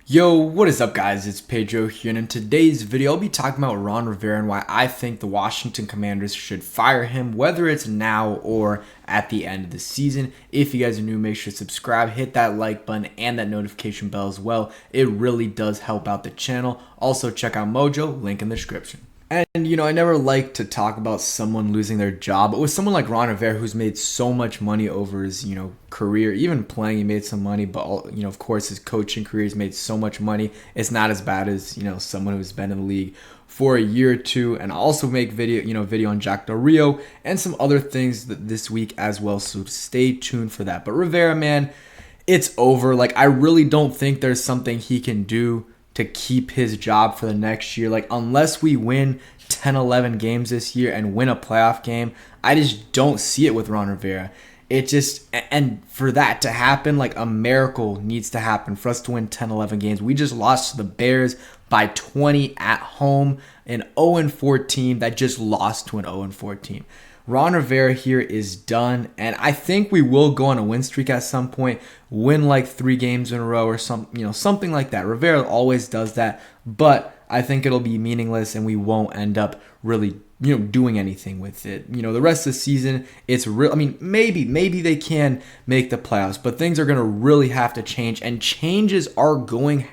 Yo, what is up guys? It's Pedro here, and in today's video I'll be talking about Ron Rivera and why I think the Washington Commanders should fire him, whether it's now or at the end of the season. If you guys are new, make sure to subscribe, hit that like button and that notification bell as well. It really does help out the channel. Also check out Mojo, link in the description. And, I never like to talk about someone losing their job, but with someone like Ron Rivera, who's made so much money over his, career, even playing, he made some money, but, of course, his coaching career has made so much money. It's not as bad as, someone who's been in the league for a year or two. And I'll also make video on Jack Del Rio and some other things this week as well. So stay tuned for that. But Rivera, man, it's over. I really don't think there's something he can do to keep his job for the next year. Unless we win 10, 11 games this year and win a playoff game, I just don't see it with Ron Rivera. And for that to happen, a miracle needs to happen for us to win 10, 11 games. We just lost to the Bears by 20 at home, an 0-4 team that just lost to an 0-4 team. Ron Rivera here is done, and I think we will go on a win streak at some point, win 3 games in a row or something like that. Rivera always does that, but I think it'll be meaningless and we won't end up really doing anything with it. The rest of the season, it's real. I mean, maybe they can make the playoffs, but things are going to really have to change, and changes are going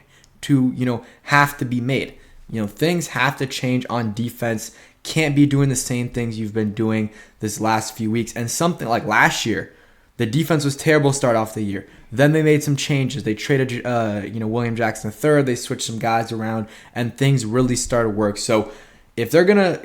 to have to be made. Things have to change on defense. Can't be doing the same things you've been doing this last few weeks. And something like last year, the defense was terrible to start off the year. Then they made some changes. They traded, William Jackson III. They switched some guys around, and things really started to work. So if they're gonna,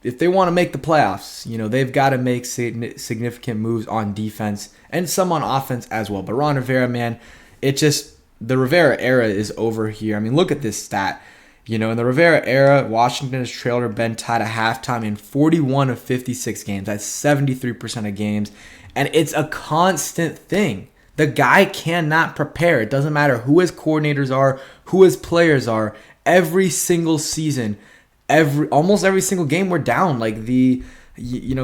if they want to make the playoffs, they've got to make significant moves on defense and some on offense as well. But Ron Rivera, man, the Rivera era is over here. I mean, look at this stat. In the Rivera era, Washington has trailed or been tied at halftime in 41 of 56 games. That's 73% of games. And it's a constant thing. The guy cannot prepare. It doesn't matter who his coordinators are, who his players are. Every single season, almost every single game, we're down. Like the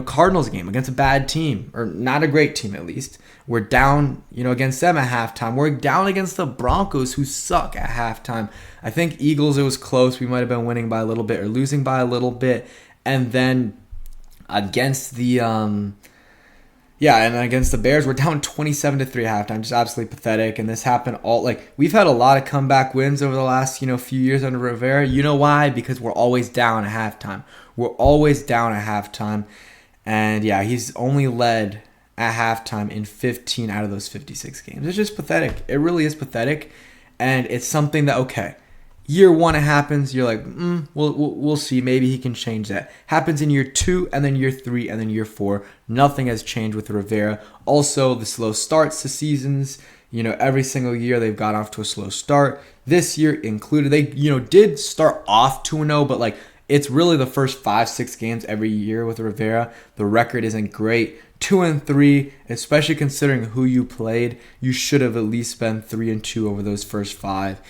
Cardinals game against a bad team, or not a great team at least. We're down, against them at halftime. We're down against the Broncos, who suck at halftime. I think Eagles, it was close. We might have been winning by a little bit or losing by a little bit. And then against the against the Bears, we're down 27-3 at halftime. Just absolutely pathetic. And this happened we've had a lot of comeback wins over the last, few years under Rivera. You know why? Because we're always down at halftime. We're always down at halftime. And yeah, he's only led at halftime in 15 out of those 56 games. It's just pathetic. It really is pathetic. And it's something that, okay, year one it happens, you're like, we'll see. Maybe he can change that. Happens in year 2, and then year 3, and then year 4. Nothing has changed with Rivera. Also, the slow starts to seasons. Every single year they've got off to a slow start. This year included. They, did start off 2-0, but it's really the first 5-6 games every year with Rivera. The record isn't great. 2-3, especially considering who you played. You should have at least been 3-2 over those first 5.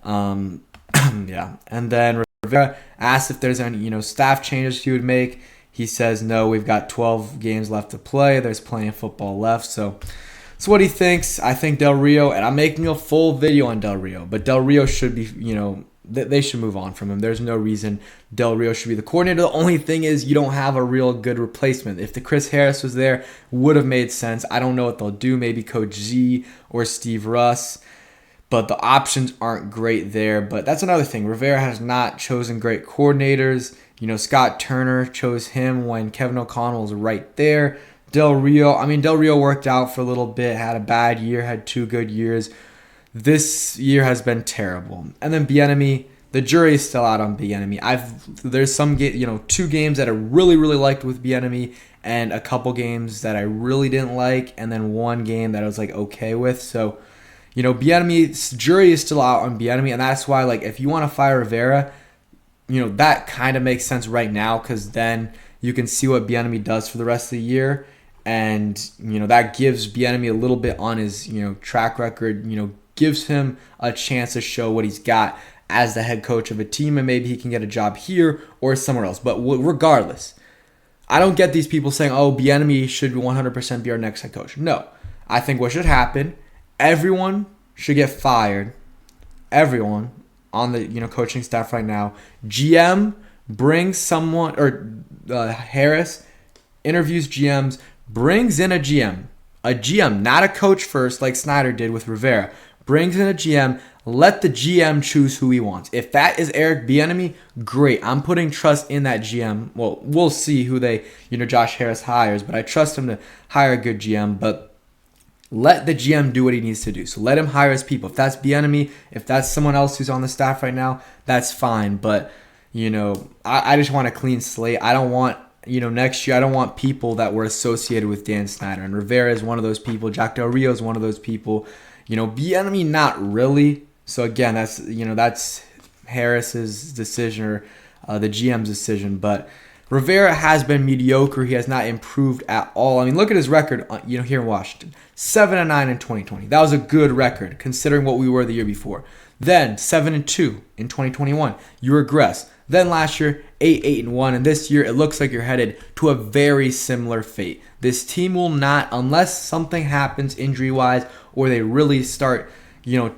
Yeah. And then Rivera asked if there's any, staff changes he would make. He says, no, we've got 12 games left to play. There's plenty of football left. So that's what he thinks. I think Del Rio, and I'm making a full video on Del Rio, but Del Rio should be, they should move on from him. There's no reason Del Rio should be the coordinator. The only thing is you don't have a real good replacement. If the Chris Harris was there, would have made sense. I don't know what they'll do. Maybe Coach Z or Steve Russ. But the options aren't great there. But that's another thing. Rivera has not chosen great coordinators. Scott Turner chose him when Kevin O'Connell was right there. Del Rio worked out for a little bit, had a bad year, had 2 good years. This year has been terrible. And then Bieniemy, the jury is still out on Bieniemy. There's some 2 games that I really, really liked with Bieniemy, and a couple games that I really didn't like, and then 1 game that I was okay with. So, Bieniemy's jury is still out on Bieniemy, and that's why, if you want to fire Rivera, that kind of makes sense right now, because then you can see what Bieniemy does for the rest of the year, and, that gives Bieniemy a little bit on his, track record, gives him a chance to show what he's got as the head coach of a team, and maybe he can get a job here or somewhere else. But regardless, I don't get these people saying, oh, Bieniemy should 100% be our next head coach. No. I think what should happen, everyone should get fired everyone on the coaching staff right now, GM brings someone, or Harris interviews GMs, brings in a GM, not a coach first like Snyder did with Rivera. Brings in a GM, let the GM choose who he wants. If that is Eric Bieniemy, great. I'm putting trust in that GM. Well, we'll see who they, Josh Harris hires, but I trust him to hire a good GM. But let the GM do what he needs to do. So let him hire his people. If that's Bieniemy, if that's someone else who's on the staff right now, that's fine. But, I just want a clean slate. I don't want, next year, I don't want people that were associated with Dan Snyder. And Rivera is one of those people. Jack Del Rio is one of those people. Bieniemy, not really. So again, that's Harris's decision, or the GM's decision. But Rivera has been mediocre. He has not improved at all. I mean, look at his record. Here in Washington, 7-9 in 2020. That was a good record considering what we were the year before. Then 7-2 in 2021. You regress. Then last year, 8-1, and this year it looks like you're headed to a very similar fate. This team will not, unless something happens injury-wise, or they really start,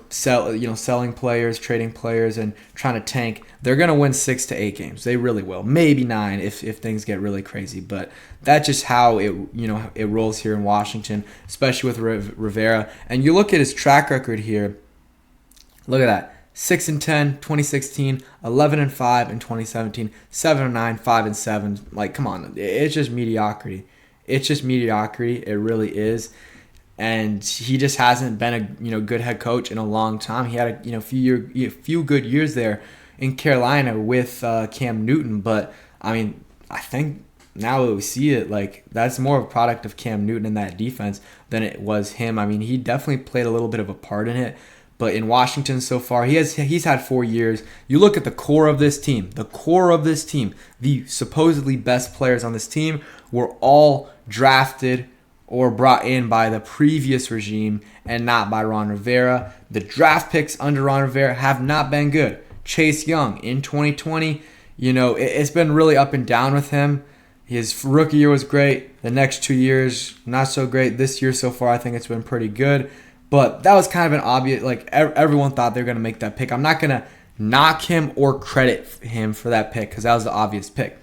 selling players, trading players, and trying to tank. They're gonna win 6 to 8 games. They really will. Maybe 9 if things get really crazy. But that's just how it rolls here in Washington, especially with Rivera. And you look at his track record here. Look at that. 6-10, 2016, 11-5 in 2017, 7-9, 5-7. Like, come on, it's just mediocrity. It's just mediocrity. It really is. And he just hasn't been a good head coach in a long time. He had a few good years there in Carolina with Cam Newton, but I mean, I think now that we see it, like, that's more of a product of Cam Newton in that defense than it was him. I mean, he definitely played a little bit of a part in it. But in Washington so far, he's had 4 years. You look at the core of this team, the supposedly best players on this team were all drafted or brought in by the previous regime and not by Ron Rivera. The draft picks under Ron Rivera have not been good. Chase Young in 2020, it's been really up and down with him. His rookie year was great. The next 2 years, not so great. This year so far, I think it's been pretty good. But that was kind of an obvious, like, everyone thought they were going to make that pick. I'm not going to knock him or credit him for that pick because that was the obvious pick.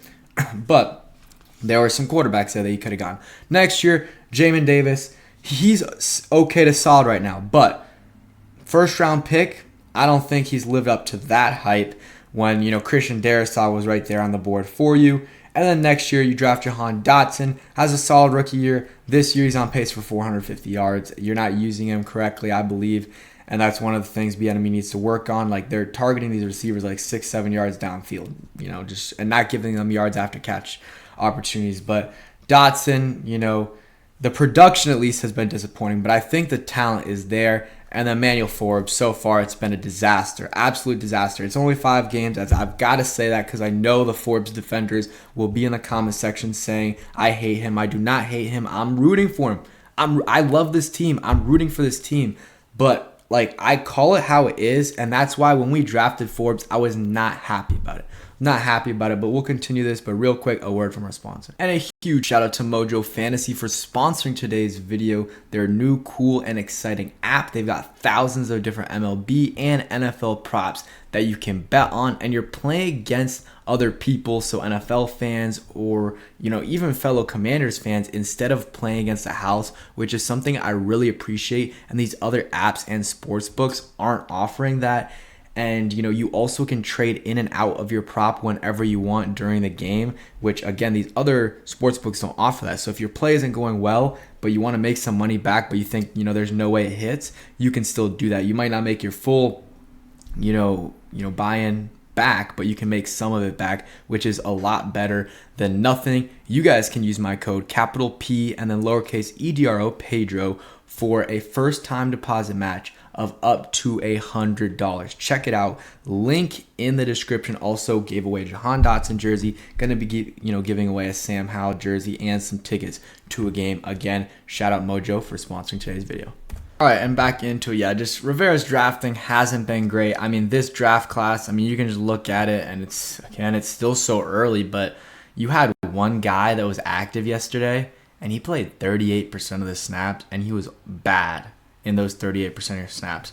But there were some quarterbacks there that he could have gone. Next year, Jamin Davis, he's okay to solid right now. But first round pick, I don't think he's lived up to that hype when, Christian Darrisaw was right there on the board for you. And then next year, you draft Jahan Dotson, has a solid rookie year. This year, he's on pace for 450 yards. You're not using him correctly, I believe. And that's one of the things Bieniemy needs to work on. Like, they're targeting these receivers like 6-7 yards downfield, and not giving them yards after catch opportunities. But Dotson, the production at least has been disappointing, but I think the talent is there. And then Manuel Forbes, so far it's been a disaster, absolute disaster. It's only 5 games. I've got to say that because I know the Forbes defenders will be in the comment section saying, I hate him. I do not hate him. I'm rooting for him. I love this team. I'm rooting for this team. But, I call it how it is, and that's why when we drafted Forbes, I was not happy about it. But we'll continue this. But real quick, a word from our sponsor. And a huge shout out to Mojo Fantasy for sponsoring today's video. Their new cool and exciting app. They've got thousands of different MLB and NFL props that you can bet on, and you're playing against other people, so NFL fans or even fellow Commanders fans, instead of playing against a house, which is something I really appreciate. And these other apps and sports books aren't offering that. And, you also can trade in and out of your prop whenever you want during the game, which, again, these other sports books don't offer that. So if your play isn't going well, but you want to make some money back, but you think, there's no way it hits, you can still do that. You might not make your full, buy-in back, but you can make some of it back, which is a lot better than nothing. You guys can use my code capital P and then lowercase EDRO Pedro for a first-time deposit match of up to $100. Check it out. Link in the description. Also gave away Jahan Dotson jersey. Gonna be giving away a Sam Howell jersey and some tickets to a game. Again, shout out Mojo for sponsoring today's video. All right, and back into it. Yeah, just Rivera's drafting hasn't been great. I mean, this draft class, you can just look at it and it's still so early, but you had one guy that was active yesterday and he played 38% of the snaps and he was bad in those 38% of your snaps.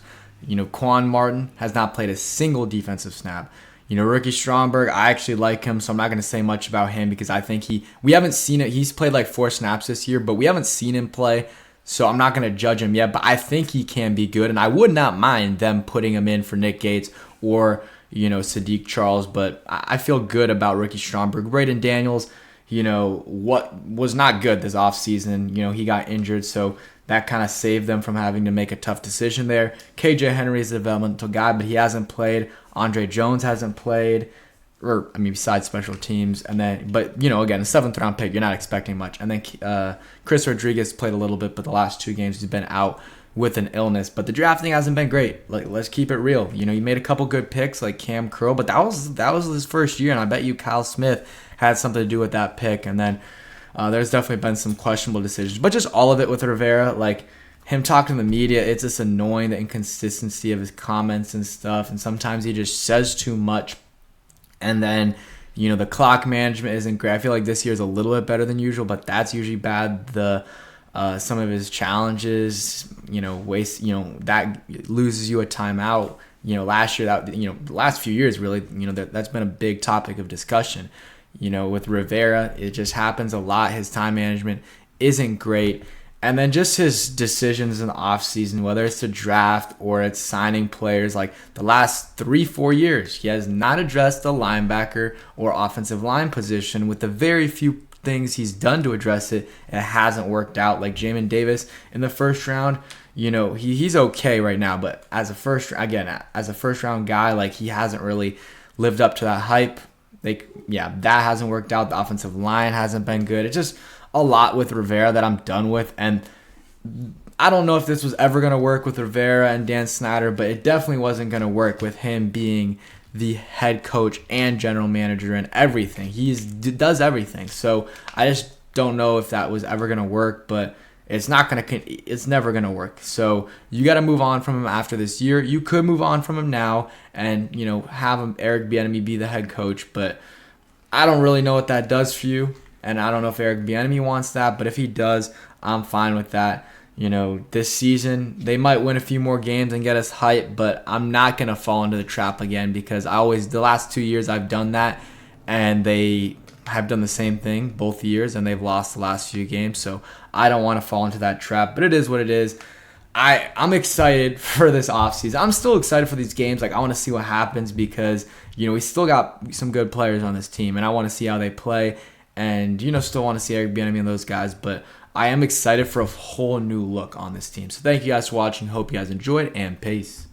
Quan Martin has not played a single defensive snap. Ricky Stromberg, I actually like him, so I'm not going to say much about him because I think we haven't seen it. He's played like 4 snaps this year, but we haven't seen him play, so I'm not going to judge him yet. But I think he can be good, and I would not mind them putting him in for Nick Gates or, Sadiq Charles. But I feel good about Ricky Stromberg. Braden Daniels, what was not good this offseason. He got injured, so that kind of saved them from having to make a tough decision there. KJ Henry is a developmental guy, but he hasn't played. Andre Jones hasn't played, besides special teams. And then, but, again, a 7th round pick, you're not expecting much. And then Chris Rodriguez played a little bit, but the last 2 games he's been out with an illness. But the drafting hasn't been great. Like, let's keep it real. He made a couple good picks like Cam Curl, but that was his first year, and I bet you Kyle Smith had something to do with that pick. And then there's definitely been some questionable decisions, but just all of it with Rivera, like him talking to the media, it's just annoying, the inconsistency of his comments and stuff. And sometimes he just says too much. And then, the clock management isn't great. I feel like this year is a little bit better than usual, but that's usually bad. Some of his challenges, waste, that loses you a timeout. Last year, the last few years, really, that's been a big topic of discussion. With Rivera, it just happens a lot. His time management isn't great. And then just his decisions in the offseason, whether it's to draft or it's signing players, like the last 3-4 years, he has not addressed the linebacker or offensive line position. With the very few things he's done to address it, it hasn't worked out. Like Jamin Davis in the first round, he's okay right now, but as a first round guy, like he hasn't really lived up to that hype. That hasn't worked out. The offensive line hasn't been good. It's just a lot with Rivera that I'm done with. And I don't know if this was ever going to work with Rivera and Dan Snyder, but it definitely wasn't going to work with him being the head coach and general manager and everything. He does everything. So I just don't know if that was ever going to work, but it's never going to work. So you got to move on from him after this year. You could move on from him now and, have Eric Bieniemy be the head coach, but I don't really know what that does for you. And I don't know if Eric Bieniemy wants that, but if he does, I'm fine with that. This season, they might win a few more games and get us hyped, but I'm not going to fall into the trap again because the last 2 years I've done that, and they have done the same thing both years, and they've lost the last few games. So I don't want to fall into that trap, but it is what it is. I'm excited for this offseason. I'm still excited for these games. Like, I want to see what happens because, we still got some good players on this team, and I want to see how they play. And, still want to see Eric Bieniemy and those guys. But I am excited for a whole new look on this team. So thank you guys for watching. Hope you guys enjoyed, and peace.